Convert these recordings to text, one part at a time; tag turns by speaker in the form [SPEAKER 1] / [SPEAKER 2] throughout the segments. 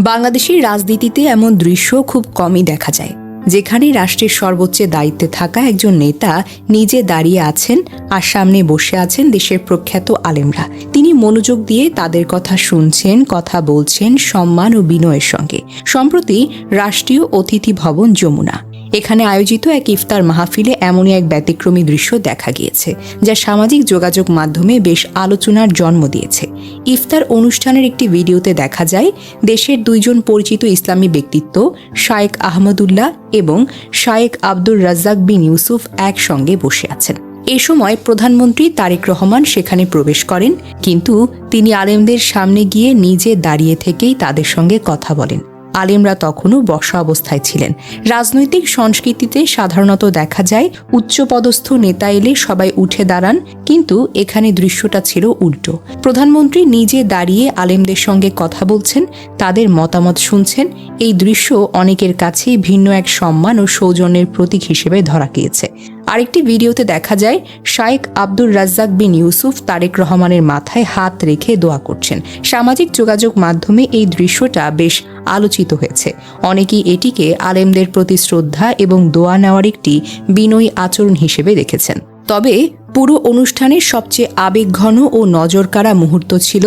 [SPEAKER 1] বাংলাদেশের রাজনীতিতে এমন দৃশ্য খুব কমই দেখা যায়, যেখানে রাষ্ট্রের সর্বোচ্চ দায়িত্বে থাকা একজন নেতা নিজে দাঁড়িয়ে আছেন আর সামনে বসে আছেন দেশের প্রখ্যাত আলেমরা। তিনি মনোযোগ দিয়ে তাদের কথা শুনছেন, কথা বলছেন সম্মান ও বিনয়ের সঙ্গে। সম্প্রতি রাষ্ট্রীয় অতিথি ভবন যমুনা এখানে আয়োজিত এক ইফতার মাহফিলে এমনই এক ব্যতিক্রমী দৃশ্য দেখা গিয়েছে, যা সামাজিক যোগাযোগ মাধ্যমে বেশ আলোচনার জন্ম দিয়েছে। ইফতার অনুষ্ঠানের একটি ভিডিওতে দেখা যায় দেশের দুইজন পরিচিত ইসলামী ব্যক্তিত্ব শায়েখ আহমদুল্লাহ এবং শায়েখ আব্দুর রাজ্জাক বিন ইউসুফ একসঙ্গে বসে আছেন। এ সময় প্রধানমন্ত্রী তারেক রহমান সেখানে প্রবেশ করেন, কিন্তু তিনি আলেমদের সামনে গিয়ে নিজে দাঁড়িয়ে থেকেই তাদের সঙ্গে কথা বলেন। আলেমরা তখনও বসা অবস্থায় ছিলেন। রাজনৈতিক সংস্কৃতিতে সাধারণত দেখা যায় উচ্চপদস্থ নেতা এলে সবাই উঠে দাঁড়ান, কিন্তু এখানে দৃশ্যটা ছিল উল্টো। প্রধানমন্ত্রী নিজে দাঁড়িয়ে আলেমদের সঙ্গে কথা বলছেন, তাদের মতামত শুনছেন। এই দৃশ্য অনেকের কাছেই ভিন্ন এক সম্মান ও সৌজন্যের প্রতীক হিসেবে ধরা গিয়েছে। আরেকটি ভিডিওতে দেখা যায় শায়েখ আব্দুর রাজ্জাক বিন ইউসুফ তারেক রহমানের মাথায় হাত রেখে দোয়া করছেন। সামাজিক যোগাযোগ মাধ্যমে এই দৃশ্যটা বেশ আলোচিত হয়েছে। অনেকেই এটিকে আলেমদের প্রতি শ্রদ্ধা এবং দোয়া নেওয়ার একটি বিনয়ী আচরণ হিসেবে দেখেছেন। তবে পুরো অনুষ্ঠানের সবচেয়ে আবেগঘন ও নজরকাড়া মুহূর্ত ছিল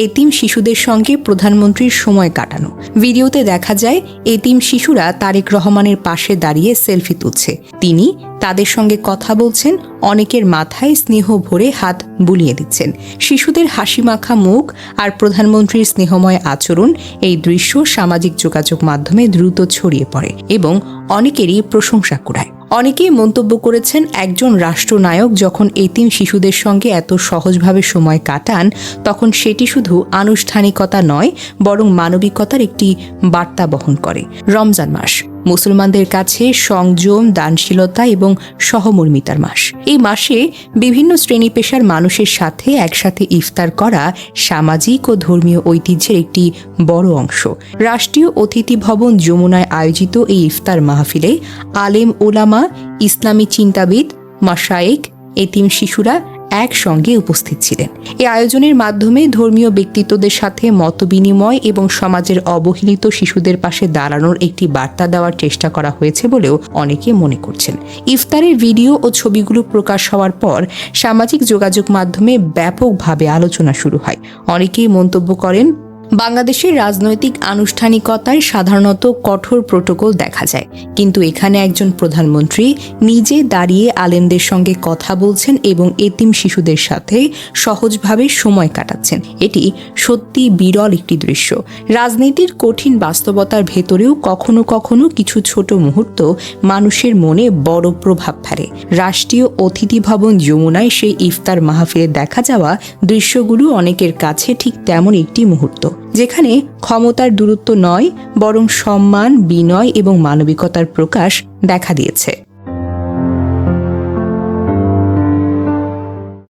[SPEAKER 1] এতিম শিশুদের সঙ্গে প্রধানমন্ত্রীর সময় কাটানো। ভিডিওতে দেখা যায় এতিম শিশুরা তারেক রহমানের পাশে দাঁড়িয়ে সেলফি তুলছে। তিনি তাদের সঙ্গে কথা বলছেন, অনেকের মাথায় স্নেহ ভরে হাত বুলিয়ে দিচ্ছেন। শিশুদের হাসিমাখা মুখ আর প্রধানমন্ত্রীর স্নেহময় আচরণ, এই দৃশ্য সামাজিক যোগাযোগ মাধ্যমে দ্রুত ছড়িয়ে পড়ে এবং অনেকেরই প্রশংসা কুড়ায়। অনেকেই মন্তব্য করেছেন, একজন রাষ্ট্রনায়ক যখন এতিম শিশুদের সঙ্গে এত সহজভাবে সময় কাটান, তখন সেটি শুধু আনুষ্ঠানিকতা নয়, বরং মানবিকতার একটি বার্তা বহন করে। রমজান মাস মুসলমানদের কাছে সংযম, দানশীলতা এবং সহমর্মিতার মাস। এই মাসে বিভিন্ন শ্রেণী পেশার মানুষের সাথে একসাথে ইফতার করা সামাজিক ও ধর্মীয় ঐতিহ্যের একটি বড় অংশ। রাষ্ট্রীয় অতিথি ভবন যমুনায় আয়োজিত এই ইফতার মাহফিলে আলেম ওলামা, ইসলামী চিন্তাবিদ, মাশায়েখ, এতিম শিশুরা একসঙ্গে উপস্থিত ছিলেন। এই আয়োজনের মাধ্যমে ধর্মীয় ব্যক্তিত্বদের সাথে মতবিনিময় এবং সমাজের অবহেলিত শিশুদের পাশে দাঁড়ানোর একটি বার্তা দেওয়ার চেষ্টা করা হয়েছে বলেও অনেকে মনে করছেন। ইফতারের ভিডিও ও ছবিগুলো প্রকাশ হওয়ার পর সামাজিক যোগাযোগ মাধ্যমে ব্যাপকভাবে আলোচনা শুরু হয়। অনেকেই মন্তব্য করেন, বাংলাদেশের রাজনৈতিক আনুষ্ঠানিকতায় সাধারণত কঠোর প্রোটোকল দেখা যায়, কিন্তু এখানে একজন প্রধানমন্ত্রী নিজে দাঁড়িয়ে আলেমদের সঙ্গে কথা বলছেন এবং এতিম শিশুদের সাথে সহজভাবে সময় কাটাচ্ছেন। এটি সত্যি বিরল একটি দৃশ্য। রাজনীতির কঠিন বাস্তবতার ভেতরেও কখনো কখনো কিছু ছোট মুহূর্ত মানুষের মনে বড় প্রভাব ফেলে। রাষ্ট্রীয় অতিথি ভবন যমুনায় সেই ইফতার মাহফিলে দেখা যাওয়া দৃশ্যগুলো অনেকের কাছে ঠিক তেমন একটি মুহূর্ত, যেখানে ক্ষমতার দূরত্ব নয়, বরং সম্মান, বিনয় এবং মানবিকতার প্রকাশ দেখা দিয়েছে।